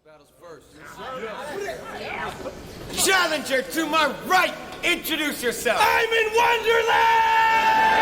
Battles first. Challenger to my right, introduce yourself. I'm in Wonderland!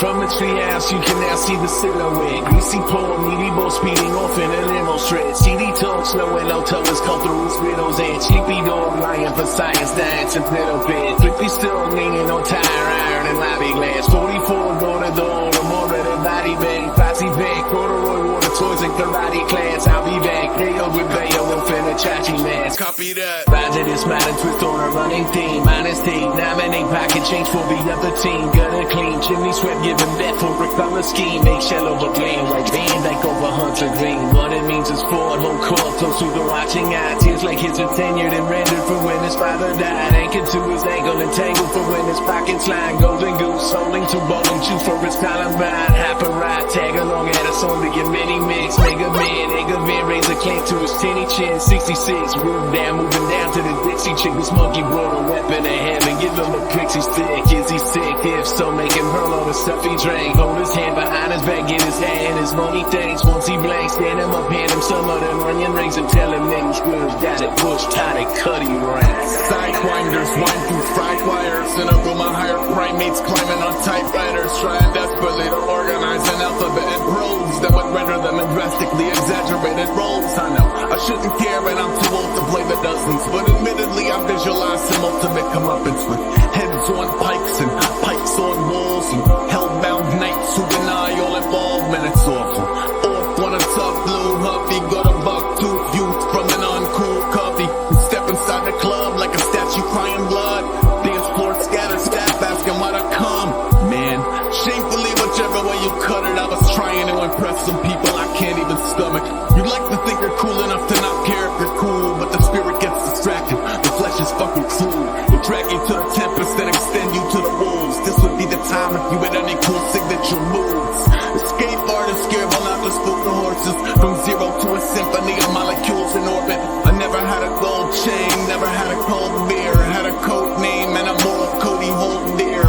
From the treehouse, you can now see the silhouette. Greasy pole, meaty boy speeding off in a limo stretch. CD talks, no hello, towers, comfortable widows and sleepy dog lying for science, dance and little bit. Flippy still leaning on tire iron and lobby glass. 44 door to door, I'm already body bag. Posse bag, corduroy water toys and karate class. I'll be back, Bayo with Bayo and finna chachi mask. Copy that. Vibes in this modern twist on a running theme. Honest team, nominate pocket change for the other team. Gutter clean, chimney swept, giving that for a color scheme. Make shell over gleam, like Van Dyke over Hunter Green. What it means is Ford, whole court, close to the watching eye. Tears like his are tenured and rendered for when his father died. Anchored to his ankle and tangled for when his pockets line. Golden goose, holding to bowling shoe for his Columbine. Hyper ride, tag along at a song to get mini mix. Mega man, raise a clank to his tinny chin. 66, roof down, moving down to the Dixie chick. This monkey brought a weapon to him and give him a pixie stick. Is he sick? If so, make him hurl all the stuff he drank. Hold his hand behind his back, get his hand, his money thanks. Once he blanks, stand him up, hand him some of them onion rings and tell him that he's good. Got it, push, tight, and cutty ranks. Sidewinders wind through fried wires. In a room of higher primates climbing on typewriters, trying desperately to organize an alphabet in prose that would render them in drastically exaggerated roles. I know I shouldn't care and I'm too old to play the dozens, but admittedly I visualize some ultimate comeuppance with heads on pikes and pikes on walls and hellbound knights who deny all involvement. It's awful. Off on a tough blue huffy, got a buck-tooth youth from an uncool coffee. Step inside the club like a statue crying blood. Dance floor scattered, staff asking why to come. Man, shamefully whichever way you cut it, I was trying to impress some people I can't even stomach. You'd like to think you're cool enough to not care if you're cool, but the spirit gets distracted. The flesh is fucking cruel. It drag you to the tempest, then extend you to the wolves. This would be the time if you had any cool signature moves. Escape artists scared will not just spook the horses. From zero to a symphony of molecules in orbit. I never had a gold chain, never had a cold beer. Had a code name and a moral Cody hold dear.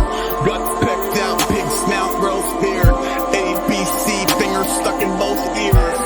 Guts pecked out, pig snout, gross beard. ABC, fingers stuck in both ears.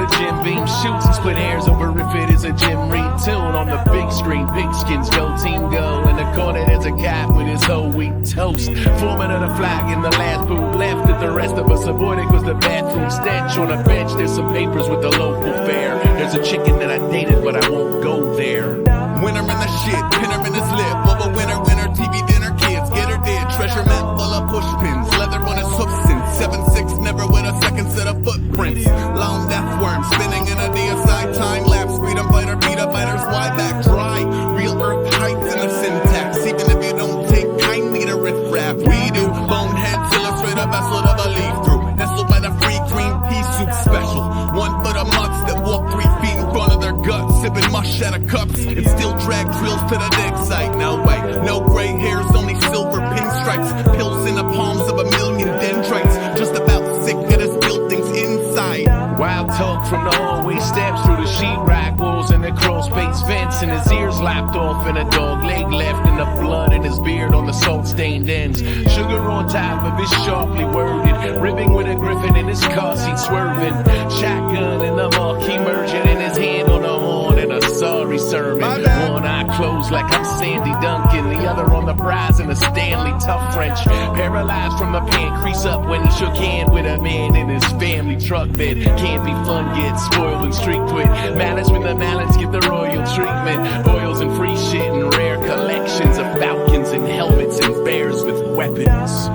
the gym beam shoots and split hairs over if it is a gym retune. On the big screen, pigskins, go team go. In the corner there's a cat with his whole wheat toast. Foreman of the flag in the last booth left that the rest of us avoided cause the bathroom stench. On a bench there's some papers with the local fair. There's a chicken that I dated but I won't go there. Winner in the shit, pinner in his lip. Over winner, TV dinner, kids get her dead. Treasure map full of push pins, leather on his hoof since 7'6", never with a second set of footprints. Long death worm spinning in a DSI time lapse. Freedom fighter, beat up fighters, wide back dry. Real earth heights in the syntax, even if you don't take kindly to riffraff. We do boneheads illustrate a vessel of a leaf through. Nestled by the free green pea soup special. 1 foot of mutts that walk 3 feet in front of their guts, sipping mush out of cups and still drag drills to the dig site. No way, no gray hairs, only silver pinstripes. Pills in the palms of 1,000,000 dendrites. Just about sick of his buildings inside. Wild talk from the hallway steps through the sheetrock walls and the crawl space fence, and his ears lopped off and a dog leg left and the blood in his beard on the salt stained ends. Sugar on top of his sharply worded, ribbing with a griffin in his car seat swerving. Shotgun in the marquee merging in his hand on the horn and a sorry sermon. One eye closed like I'm Sandy Duncan, the other on the prize in a Stanley Tough French. Paralyzed from the pancreas up when he shook hand with a man in his family truck bed. Can't be fun, get spoiled and streaked with malice when the mallets get the royal treatment. Oils and free shit and rare collections of falcons and helmets and bears with weapons.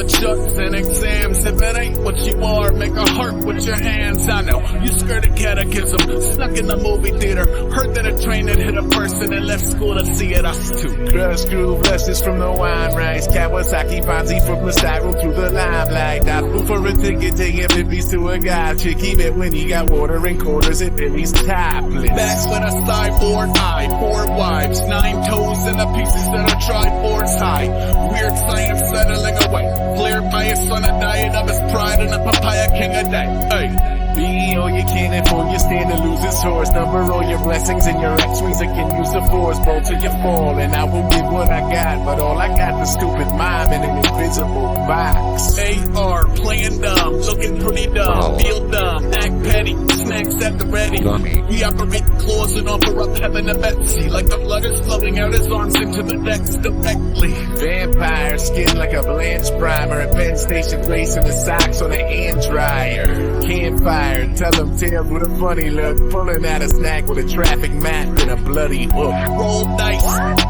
Chucks and exams, if it ain't what you are, make a heart with your hands. I know you skirted catechism, snuck in the movie theater, heard that a train had hit a person and left school to see it. Us too. Crush groove luscious from the wine rice, Kawasaki Fonzie from the styro to the limelight. I flew for a ticket, taking 50s to a guy chick. He met when he got water and quarters and Billy's topless. Back with a cyborg eye, 4 wives, 9 toes and the pieces that are triforce high. Weird science settling away. Flared by his son, a diet of his pride and a papaya king a day. Hey. Be all you can and for you stand to lose his horse. Number all your blessings and your X-wings that can use the force. Bolt till you fall and I will give what I got, but all I got the stupid mime in an invisible box. AR, playing dumb, looking pretty dumb, feel dumb, act petty, snacks at the ready. We operate the claws and offer up heaven to Betsy, like the blood is flowing out his arms into the decks directly. Vampire skin like a Blanche primer, at Penn Station placing the socks on the hand dryer. Campfire, tell them tales with a funny look, pulling out a snack with a traffic map and a bloody hook. Roll dice,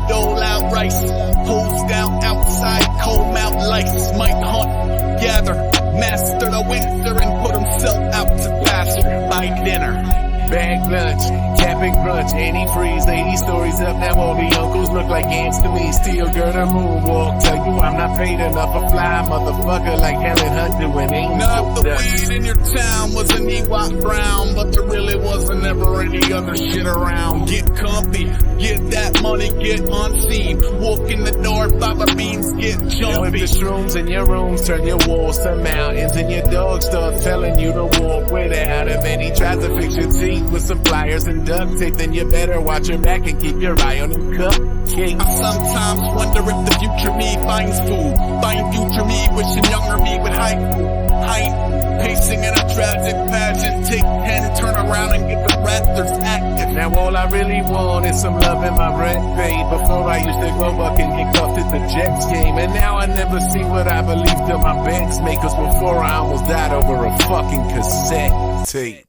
dole out rice, hose down outside, cold mouth lice, might hunt, gather, master the winter and put himself out to pasture by dinner. Bag lunch, capping brunch, antifreeze, 80 stories up, now all the uncles look like ants to me. Steel girder moonwalk, tell you I'm not paid enough, a fly motherfucker like Helen Hunt doing angel Now the dust. weed in your town was an Ewok brown, but there really wasn't ever any other shit around. Get comfy, get that money, get unseen. Walk in the door, Baba Beans, get And with jumpy. the shrooms in your rooms, turn your walls to mountains, and your dog starts telling you to walk without him. And he tries to fix your teeth with some pliers and duct tape. Then you better watch your back and keep your eye on them cupcakes. I sometimes wonder if the future me finds food. Find future me wishing younger me would hype, pacing in a tragic pageant. Take 10, turn around and get the raptors active. Now all I really want is some love in my rent paid. Before I used to go buck and get cuffed at the Jets game, and now I never see what I believe till my banks make. Cause before I almost died over a fucking cassette tape.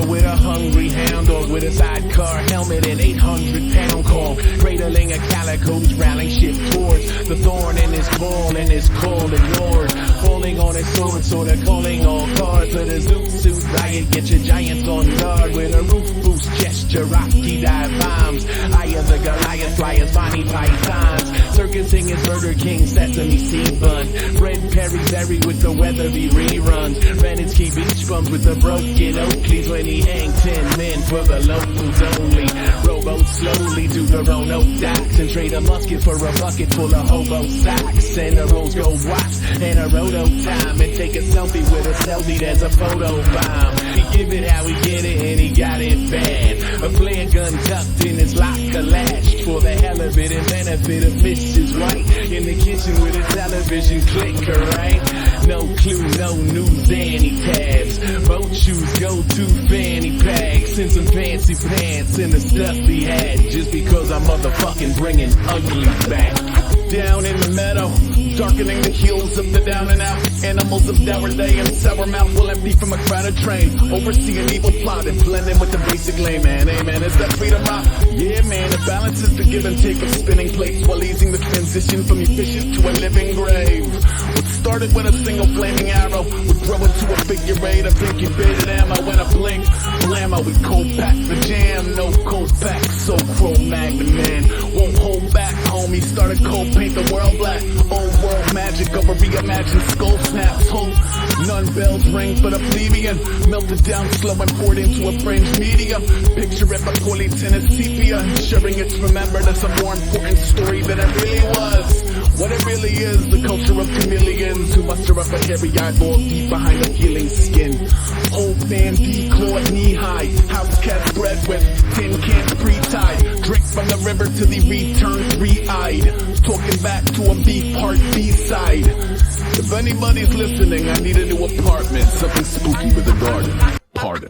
With a hungry hound dog with a sidecar helmet and 800-pound call, cradling a calico who's rallying shit towards the thorn in his ball and his call ignored, falling on his sword, sorta calling all cards to the zoot suit riot. Get your giants on guard with a roof boost gesture, Rocky dive bombs. Eye of the Goliath, flyers, Bonnie Pythons, circusing his Burger King sesame seed bun, Fred Perry Berry with the Weatherby reruns, Renitsky beach bums with the broken Oakleys when he hang 10 men for the locals only. Rowboat slowly to the Roanoke docks and trade a musket for a bucket full of hobo socks. And the rose gold watch and a roto time and take a selfie with a selfie that's a photo bomb. He give it how he get it and he got it bad. A flare gun tucked in his locker latched for the hell of it and benefit of Mrs. White in the kitchen with a television clicker, right? No clue, no news, any tabs. Boat shoes, go to fanny packs and some fancy pants and the stuff he had. Just because I'm motherfucking bringing ugly back. Down in the meadow, darkening the heels of the down and out. Animals of dour day and sour mouth will empty from a crowded train. Overseeing evil plot and blending with the basic layman. Amen, is that freedom rock? Yeah man, it balances the give and take of spinning plates while easing the transition from efficient to a living grave. What started with a single flaming arrow would grow into a figure eight of incubated ammo when a blink. Blammo, we cold pack the jam, no cold pack, so Cro-Magnon man. Won't hold back, homie, started cold paint the world black. Old world magic over reimagined skull snaps. Hope none bells ring for the plebeian. Melted down slow and poured into a fringe medium. Picture it poorly tinted sepia, ensuring it's remembered as a more important story than it really was. What it really is, the culture of chameleons who muster up a hairy eyeball deep behind a peeling skin. Old man declawed knee-high, house cats bred with tin cans pre-tied. Drink from the river till he returned three-eyed, talking back to a beef heart B-side. If anybody's listening, I need a new apartment, something spooky with a garden. Pardon.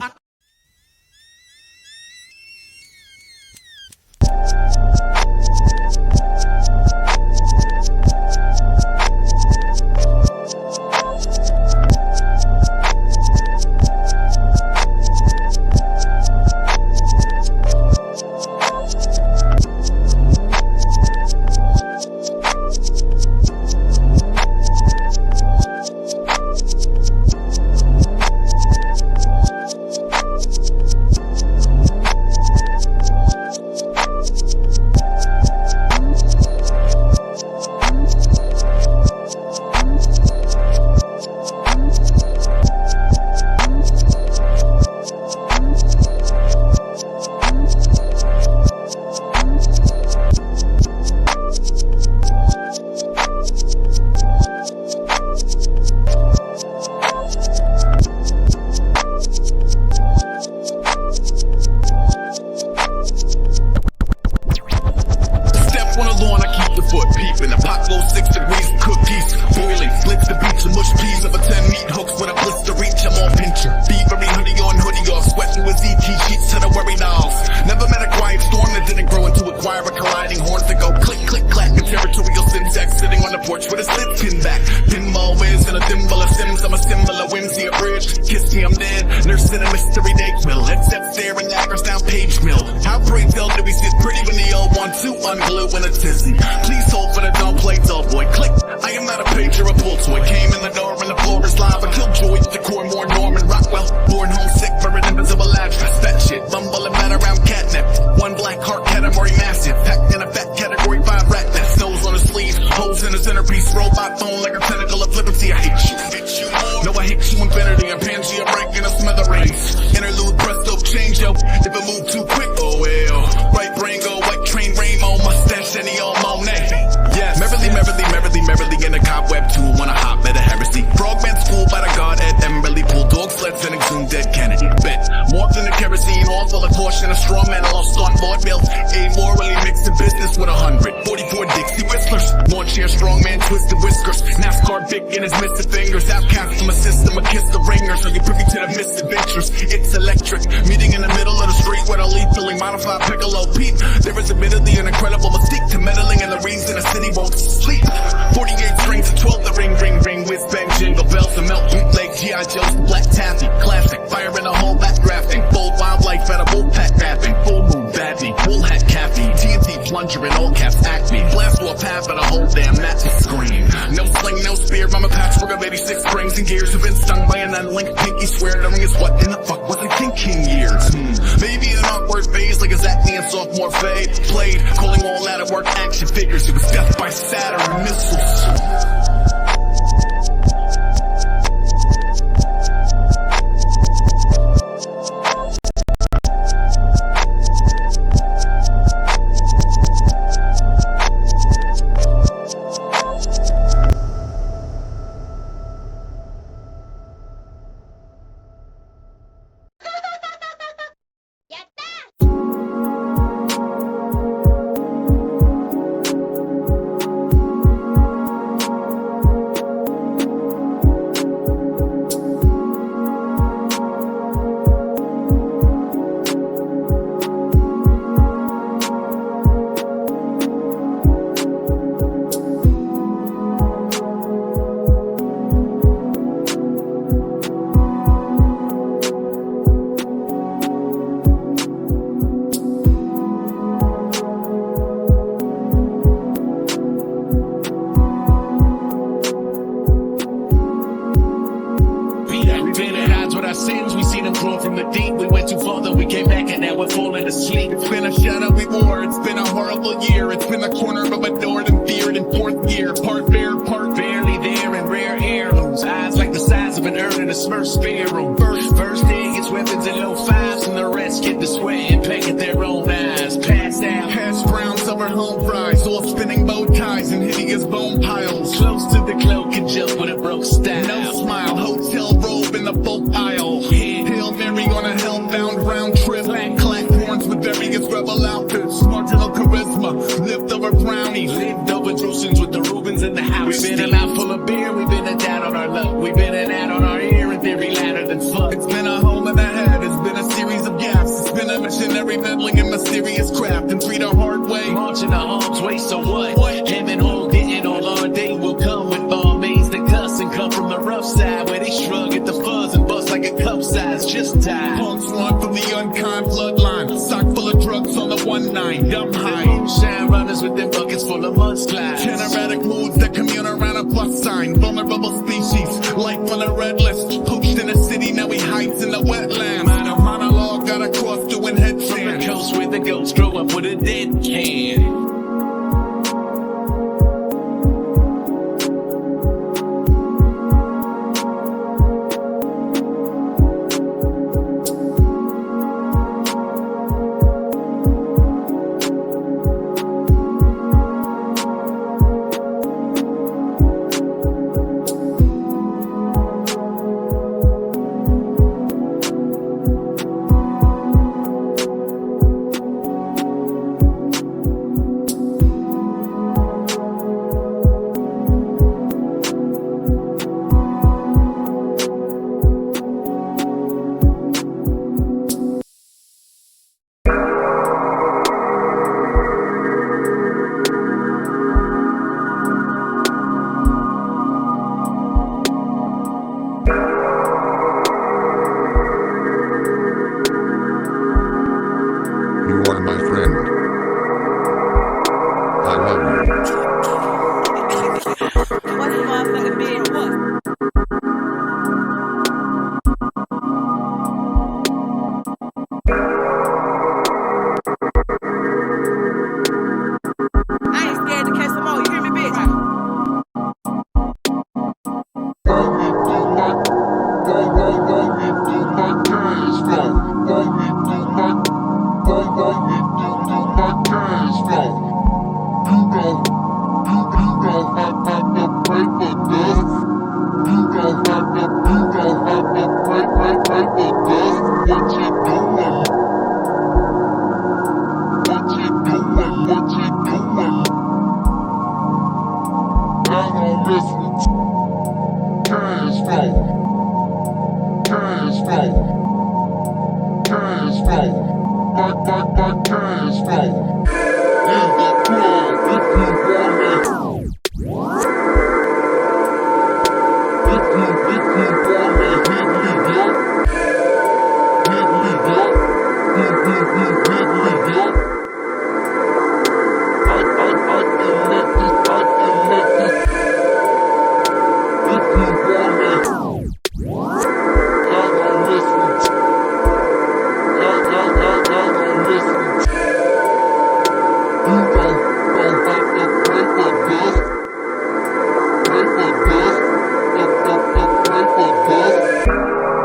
to unglue in a tizzy. Please hold for the don't play dull boy. Click. I am not a page or a pull toy. Came in the door and the floor is live. I killed Joy, the core more Norman Rockwell. Born homesick for an invisible address. That shit, mumbling mad around catnip. One black heart category massive. Packed in a fat category 5 rat nest. Nose on his sleeve, holes in his centerpiece. Robot phone like a tentacle of flippancy. I hate you. No, I hate you infinity. I'm Pangea breaking a smithereens. Interlude, presto, change up. If it move too quick, oh well. Right brain go, white train, rainbow, mustache, any all Monet. Yes. Merrily in a cobweb tool. Wanna hop at a heresy. Frogman school by the god at Emberly. Pull dog sled, sending soon dead Kennedy. Bet. Morphed in the kerosene, all full of caution. A straw man lost on board built. A morally mixed in business with 144 Dixie whistlers. Lawn chair, strongman, twisted whiskers. NASCAR big in his missing fingers. Outcast from a system, a kiss the ringers. Are you privy to the misadventures? It's electric. Meeting in the middle of the street with a lethally modified Piccolo Pete. There is admittedly an incredible mystique to meddling in the reason the city won't sleep. 48 strings and 12 the ring, whiz bang, jingle bells and melt bootleg G.I. Joe's black taffy. Classic, fire in a hole back grafting. Bold wildlife at a bull pack rapping. Full moon, badly, wool hat caffy. TNT plunger in all caps, acme. Blast to a path and a whole damn match to scream. No sling, no spear, I'm a patchwork of 86 springs and gears. Have been stung by an unlinked pinky swear. The ring is what in the fuck was I thinking years? Maybe an awkward phase like his acne and sophomore fade. Played, calling all out of work action figures. It was death by Saturn missiles. cash flow. In the club, if you want it. If you want it, hit me up. Hit me up. Hit me up. I can make this. If you want it, y'all gon' listen. Y'all gon' listen. You don't have to pay for dust. Pay for dust. Pay for dust.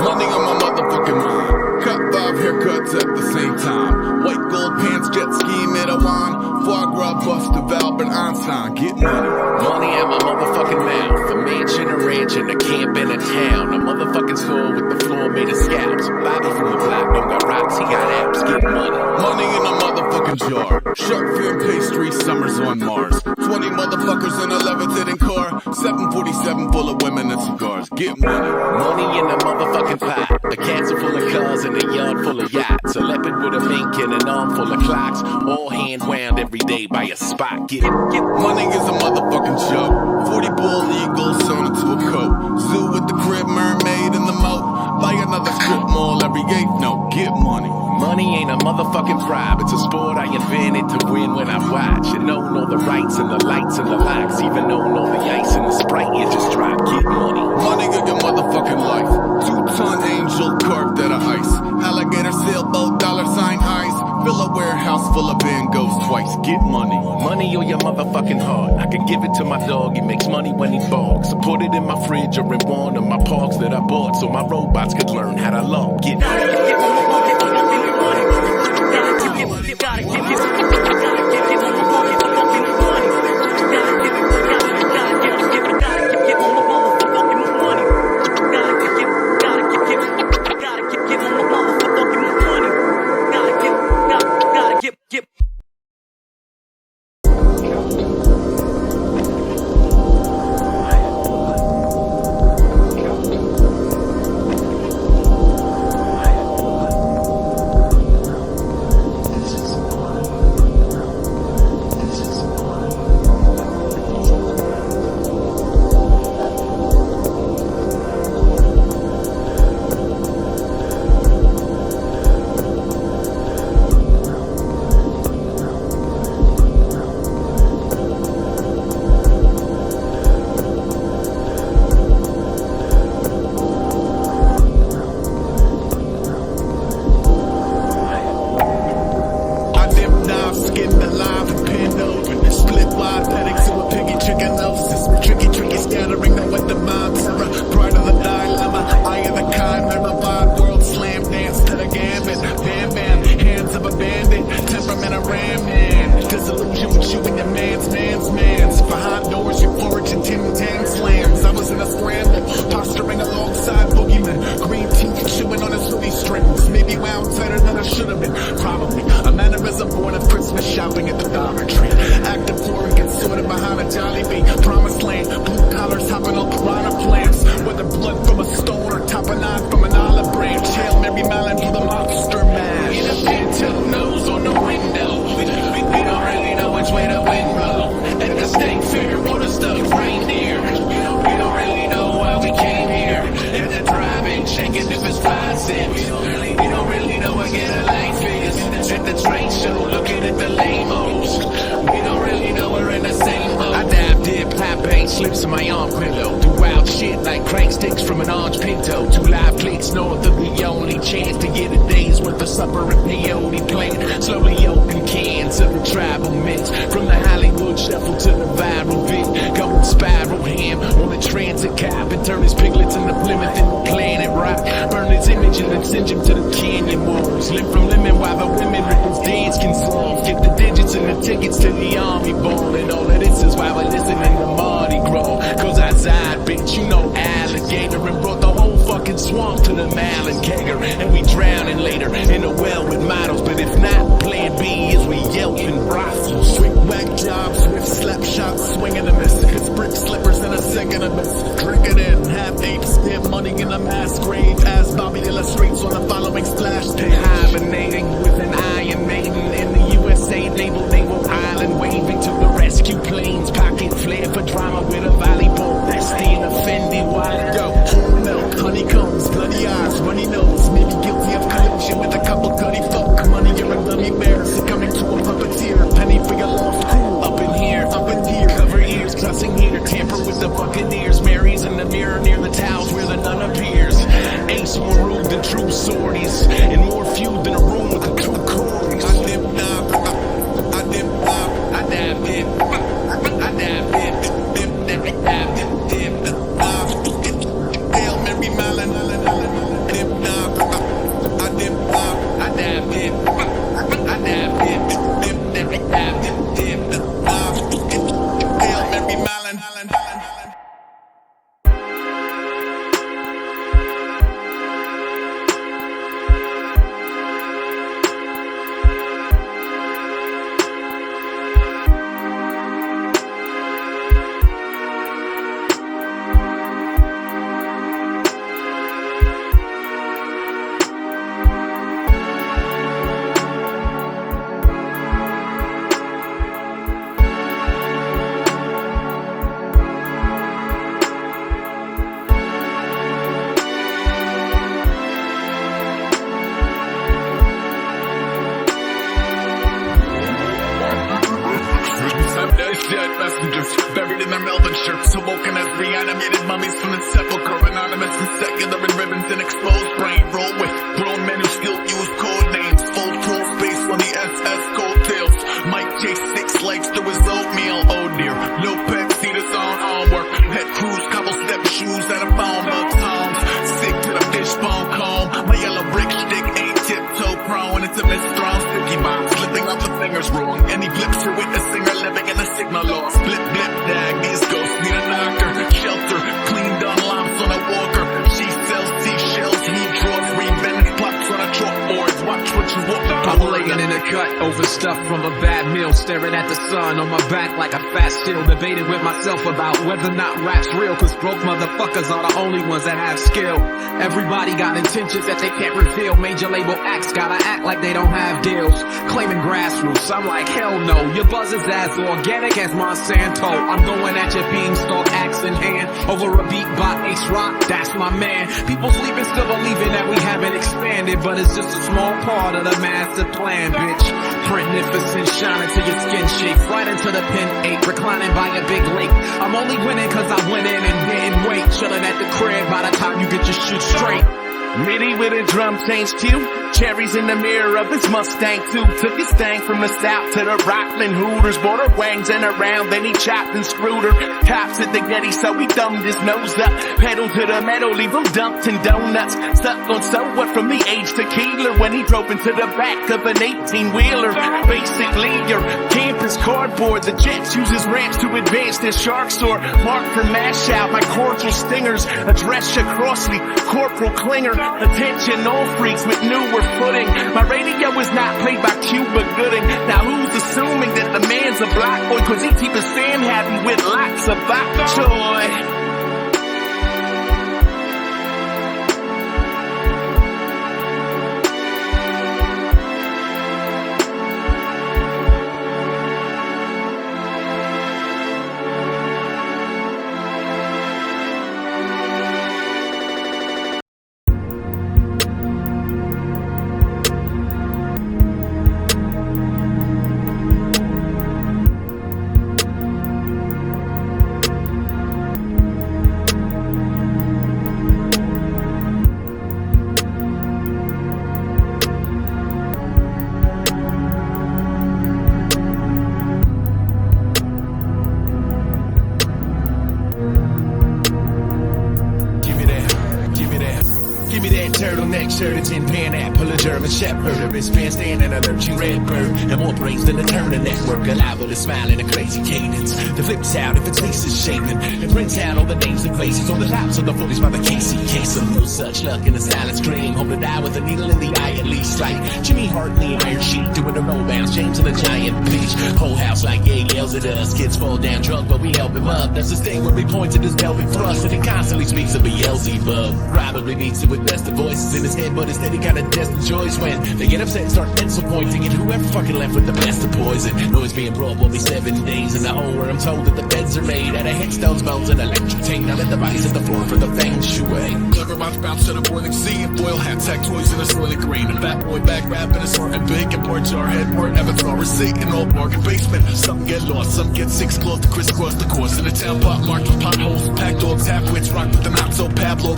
Money on my motherfucking mind. Cut 5 haircuts at the same time. White gold pants, jet ski, Metawan. Foie gras bust of Albert Einstein. Get money. Money at my motherfucking mouth. A mansion, a ranch, and a camp in a town. A motherfucking store with the floor made of scalps. Bobby from the block don't got rocks, he got apps. Get money. Money in a motherfucking jar. Shark fin pastry, summers on Mars. 20 motherfuckers in a levitating car. 747 full of women and cigars. Get money. Money in a motherfucking pot. A castle full of cars and a yard full of yachts. A leopard with a mink and an arm full of clocks. All hand wound every day by a spot. Get money is a motherfucking joke. 40 bull eagles sewn into a coat. Zoo with the crib, mermaid in the moat. Buy another strip mall every 8th note. Get money. Money ain't a motherfucking bribe. It's a sport I invented to win when I watch. And own all the rights and the lights and the locks. Even own all the ice and the Sprite you just drop. Get money. Money in your motherfucking life. 2-ton angel carved out of ice. Alligator sailboat, $ eyes. Fill a warehouse full of Van Goghs twice. Get money. Money or your motherfucking heart. I can give it to my dog. He makes money when he barks. I put it in my fridge or in one of my parks that I bought so my robots could learn how to love. Get money. Slips in my arm pillow. Do wild shit like crank sticks from an orange pinto. 2 live clicks north of the only chance to get a day's worth of supper and peyote plant. Slowly open cans of the tribal mix. From the Hollywood shuffle to the viral vid. Going spiral ham on the transit cop and turn his piglets into Plymouth and Planet Rock. Burn his image and then send him to the canyon walls. Limp from lemon while the women rip his dance consolve. Get the digits and the tickets to the army ball. And all of this is why we're listening to Mardi Gras. Cause I ZAID, bitch, you know alligator. And brought the whole fucking swamp to the Malin kegger. And we drowning later in a well with models. But if not, plan B is we yelp in brothels. Sweet whack jobs with slap shots, swinging a miss. It's brick slippers and a second a miss. Drink it in, half apes, get money in a mass grave. As Bobby illustrates on the following splash page. Hibernating with an eye Messengers buried in their Melvin shirts, awoken as reanimated mummies from the sepulchre, anonymous and secular in ribbons and exposed brain. Roll with grown men who still use code names, full troll space on the SS coattails. Mike chased 6 legs to his oatmeal. Oh dear, no pet seat is on armwork. Head cruise, cobble step shoes and a phone book's homes. Sick to the fishbone comb. My yellow brick stick ain't tiptoe prone. It's a misthrown sticky bomb slipping off the fingers wrong. Any blips are with the singer living in the signal lost. Blip blip dag, these ghosts need a knocker. Shelter, cleaned on lamps on a walker. She sells seashells, he draws revenge plots on a chalkboard. Watch what you walk. I'm laying in a cut over stuff from a bad meal, staring at the sun on my back like a fat still, debating with myself about whether or not rap's real, cause broke motherfuckers are the only ones that have skill. Everybody got intentions that they can't reveal. Major label acts gotta act like they don't have deals, claiming grassroots. I'm like, hell no, your buzz is as organic as Monsanto. I'm going at your beanstalk, axe in hand, over a beat by Ace Rock, that's my man. People sleeping still believing that we haven't expanded, but it's just a small part of the master plan, bitch. Magnificent, shining till your skin shakes, right into the pin 8, reclining by a big lake. I'm only winning cause I went in and didn't wait, chilling at the crib by the time you get your shit straight. Mitty with a drum change cue, cherries in the mirror of his Mustang too. Took his thing from the south to the Rockland Hooters, bought her wangs and around, then he chopped and screwed her. Cops at the Getty, so he thumbed his nose up, pedal to the metal, leave him dumped in donuts. Stuck on somewhat from the age to Keeler when he drove into the back of an 18-wheeler. Basically your campus cardboard, the Jets uses ramps to advance their sharks or mark for mash out. My cordial stingers address you crossly, Corporal Klinger. Attention all freaks with newer footing. My radio is not played by Cuba Gooding. Now who's assuming that the man's a black boy, cause he keep his fam happy with lots of bok choy. Turtleneck shirt, a tin pan apple, a German shepherd, a wristband stand and a lurching red bird, and more brains than a Turner network, alive with a smile and a crazy cadence. The flips out if its face is shaven, and prints out all the names and faces on the tops of the footage by the KC case. Of no such luck in a silent string, hope to die with a needle in the eye at least, like Jimmy Hart in the iron sheet, doing the roll bounce, James in a giant bleach. Whole house like yeah yells at us, kids fall down drunk but we help him up. That's the sting where we point at his pelvic thrust, and he constantly speaks of a Beelzebub. Probably meets it with best of voices in his head, but instead he kinda destined joys when they get upset and start pencil pointing at whoever fucking left with the best of poison. Noise being brought will be 7 days in the hole where I'm told that the beds are made out of headstones, bones, and electric tape. Now let the bodies hit the floor for the feng shui. Clever mouth bounce to the boiling sea, and foil hat tech toys in a swirling green. A fat boy bag wrap in a sorting big, and porch jar headboard, avatar receipt in old market basement. Some get lost, some get 6 claws to crisscross the course in the town pot market. Potholes, packed dogs, half-wits rock with the not so Pablo.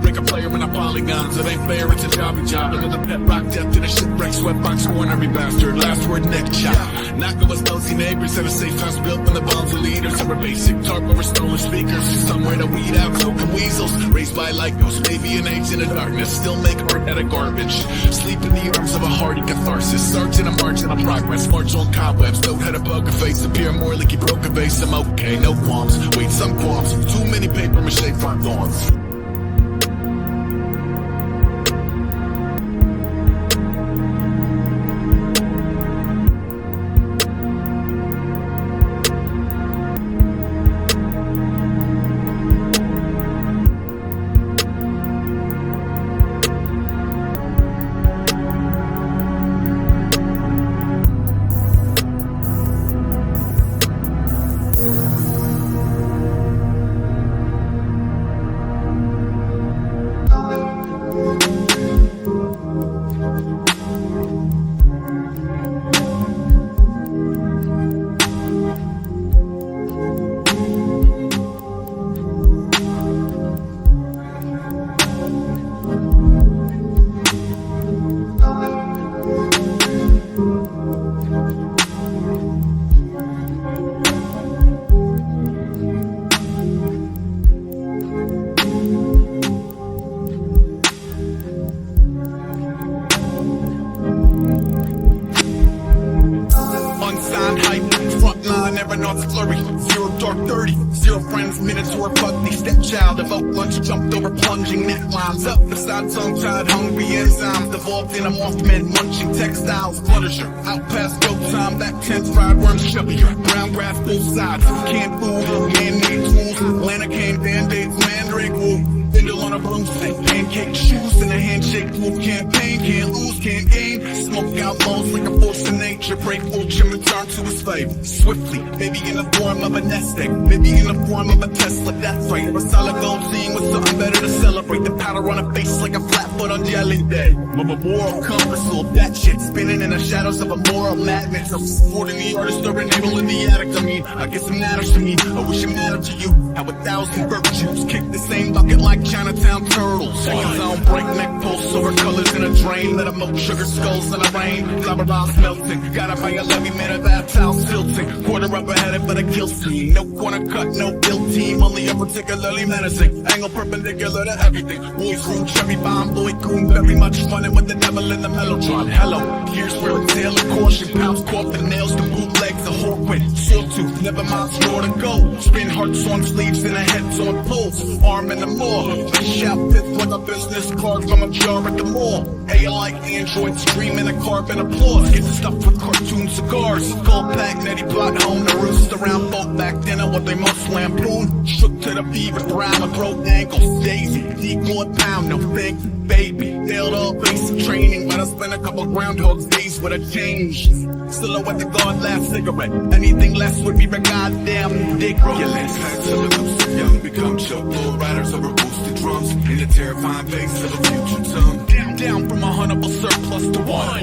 break a player in a polygons. It ain't fair, it's a jobby job. Look at the pet rock death in a shipwreck, sweatbox cornery bastard. Last word, neck chop. Knocking with nosy neighbors at a safe house built on the bones of leaders. Some are basic tarp over stolen speakers. Somewhere to weed out token weasels. Raised by lycos, maybe an age in the darkness. Still make art out of garbage. Sleep in the arms of a hardy catharsis. Sergeant, I'm marching on progress. March on cobwebs. Don't head a poker face. Appear more like you broke a vase. I'm okay, no qualms. Wait, some qualms. Too many paper mache front lawns. Jumped over plunging necklines up beside tongue-tied hungry enzymes devolved in a mothman munching textiles Punisher out past go time that tense fried worms chubbier brown grass both sides canned food man-made tools Atlanta came band-aids mandrake wool Bindle on a broomstick pancake shoes and a handshake move campaign can't lose can't gain smoke out lows like a force of nature break fortune return to his favor swiftly maybe in the form of a nest egg maybe in the form of a Tesla that's right a solid gold scene with something better to celebrate the powder on a face like a flat foot on jelly day I'm a moral compass all that shit spinning in the shadows of a moral madness I'm supporting the artist or enabling the addict I guess it matters to me I wish it mattered to you how 1,000 virtues kick the same bucket like Chinatown turtles seconds on breakneck pulse over colors in a drain let 'em moat sugar skulls in a rain lava rocks melting gotta buy a levy made of that towel silting quarter up ahead but a kill scene no corner cut no kill team only a particularly menacing angle perpendicular to everything boys room cherry bomb Lloyd Goon very much funnin' with the devil in the mellotron hello here's where a tale of caution pounds cork the nails the bootlegs the horquit sawtooth never mind store to go spin hearts on sleeves and a heads on poles arm in the mall fish out fifth like a business card from a jar at the mall hey like androids screaming a carbon applause get stuffed with cartoon cigars gold pack netty plot home to roost around folk back then and what they most lampoon shook to the fever brown and broke ankles daisy decoy pound no think baby nailed all basic training but I spent a couple groundhog days with a change silhouette the guard last cigarette anything less would be a goddamn ridiculous Packs of elusive young become chokehold riders over boosted drums in the terrifying face of a future tongue down from a huntable surplus to one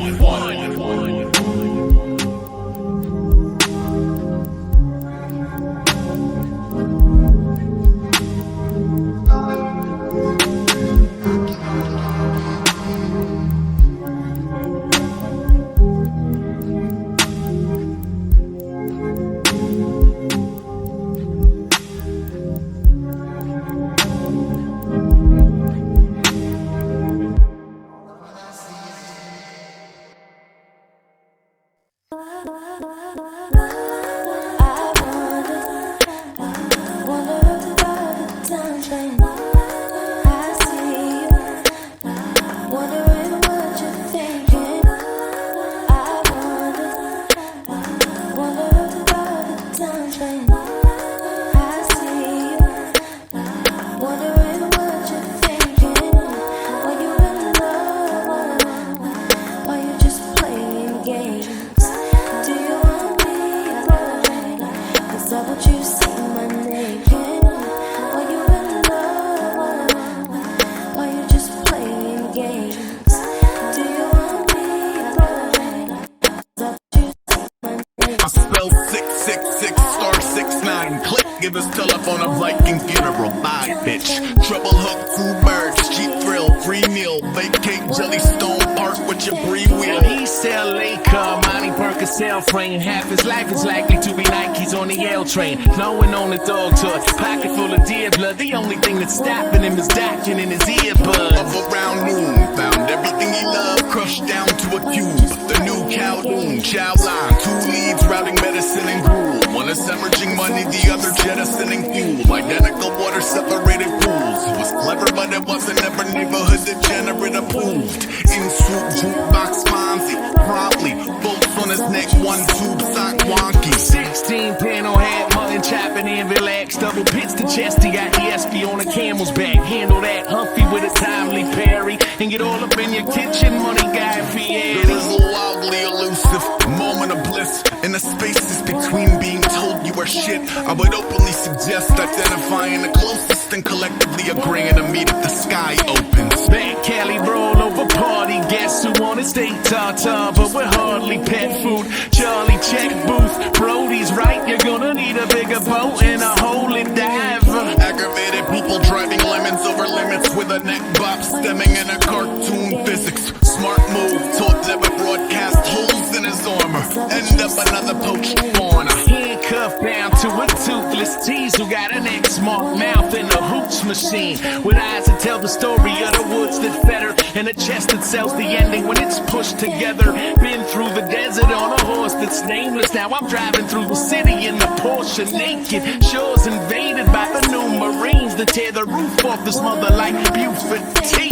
give his telephone a Viking funeral. Bye, bitch. Trouble hook, 2 birds, cheap thrill, free meal, vacate Jellystone Park with your free wheel. East LA car, Monty Parker cell frame. Half his life is likely to be Nikes on the L train. Flowing on the dog tour, pocket full of deer blood. The only thing that's stopping him is docking in his earbuds. Up around noon, found everything he loved, crushed down to a cube. The new Kowloon, chow line, 2 leads routing medicine and gruel. One is hemorrhaging money, the other jettisoning fuel. Identical water separated pools. It was clever, but it wasn't ever neighborhood degenerate approved. In swoop, jukebox Fonzie, promptly, bolts on his neck, 1 tube sock wonky. 16 panel hat, mutton chopping and relax. Double pits to chest, he got ESP on a camel's back. Handle that Humpy with a timely parry. And get all up in your kitchen, money guy Fieri. There is a wildly elusive moment of bliss in the spaces between being told you are shit. I would openly suggest identifying the closest and collectively agreeing to meet if the sky opens. Bad Cali roll over party, guess who wanna stay tartar, but we're hardly pet food. Charlie check booth, Brody's right, you're gonna need a bigger boat and a holy dive. Aggravated people driving lemons over limits with a neck bop stemming in a cartoon physics. Smart move, taught never broadcast holes in his armor. End up another poached fauna. Handcuffed down to a toothless tease who got an X-marked mouth and a hooch machine with eyes that tell the story of the woods that fed her and a chest that sells the ending when it's pushed together. Been through the desert on a horse that's nameless. Now I'm driving through the city in the Porsche naked. Shores invaded by the new Marines that tear the roof off this mother like Buford T.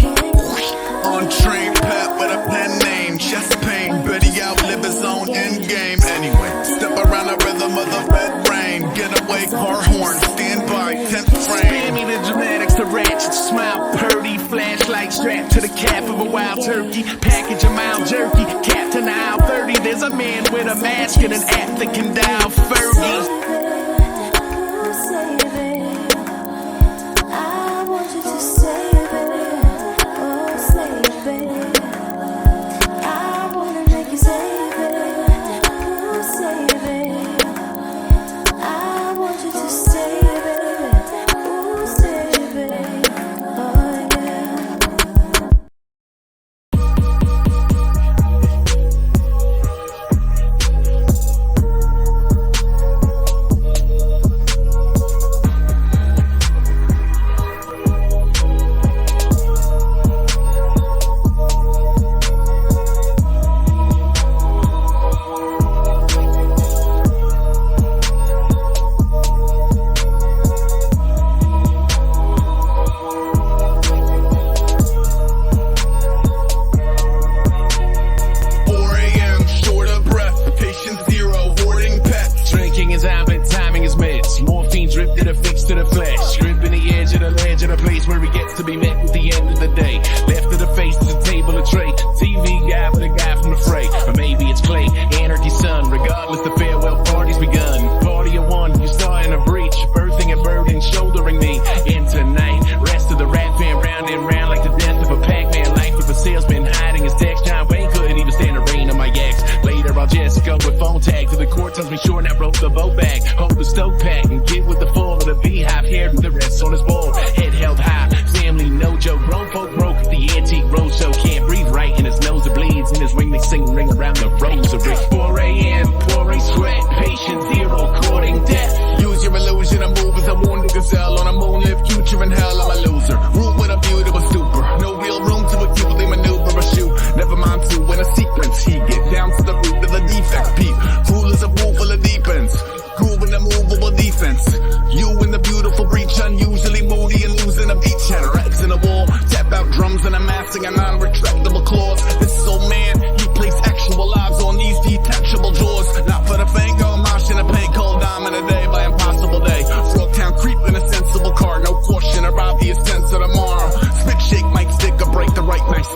On train, Pat with a pen name, chest pain, Betty outlive his own end game. Anyway, step around the rhythm of the red rain, get away, car horn, stand by, 10th frame. Spare me the dramatics, the ratchet smile, purdy, flashlight strapped to the calf of a wild turkey, package of mild jerky, Captain Aisle 30. There's a man with a mask and an app that can dial Fergie.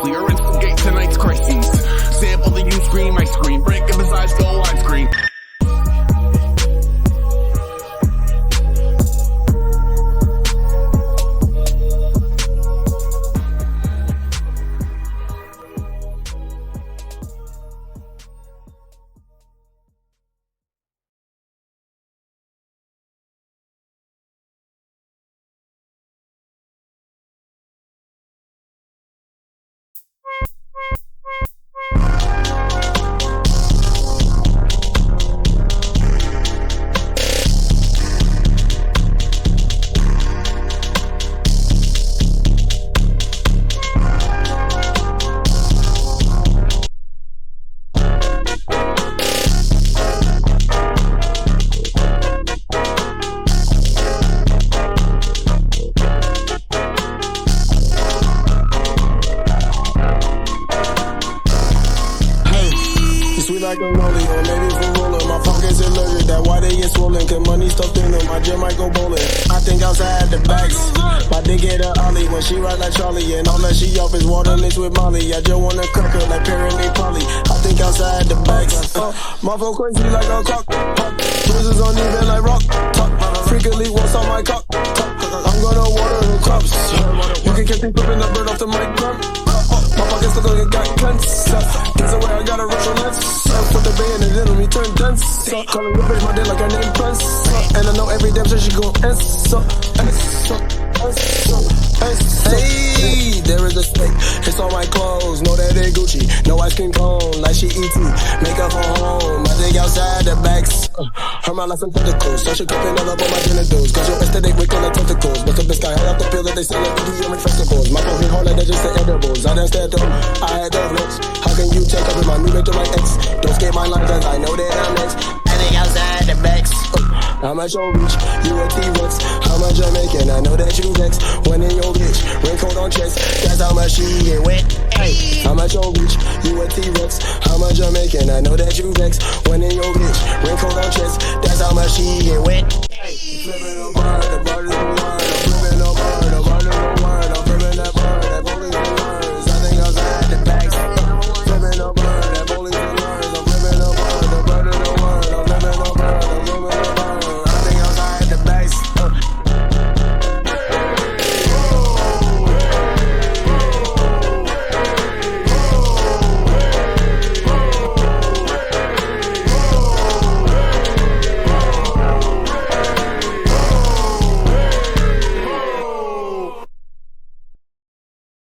Or instigate tonight's crises. Sample the you scream Like a rollie, or maybe for roller. My pockets allergic, that why they get swollen. Cause money stuffed in them, my gym might go bowling. I think outside the bags, my dick hit her Ollie when she ride like Charlie. And all that she off is water mixed with Molly. I just wanna crack her like Perry and Polly. I think outside the bags, my phone crazy like a clock. Bruises on even like rock. Freakily what's on my cock. I'm gonna water the crops. You can catch me flipping the bird off the mic. My pockets look like it got cleansed. Gets away, I gotta rush on lens. Put the band and then me turn dense. Calling your bitch my dick like her name Prince. And I know every damn shit she gon' answer. Hey, there is a snake. It's on my clothes. Know that they Gucci. No ice cream cone like she ET. Make up for home. I dig outside the bags. Her mouth like some tentacles. So she cupping all up on my genitals. Cause your aesthetic with color tentacles. But the sky high off the pill that they sell at EDM festivals. My phone hit hard like they just said edibles. I done stared through. I had the flex. How can you check up with my new bitch to my ex? Don't skip my line cause I know that I'm next. I dig outside the bags. I'm at your reach, you a T-Rex. How much I'm making, I know that you vex. When in your bitch, raincoat on chest. That's how much she get wet. Hey, I'm at your reach, you a T-Rex. How much I'm making, I know that you vex. When in your bitch, raincoat on chest. That's how much she get wet. Hey, flipping the bar is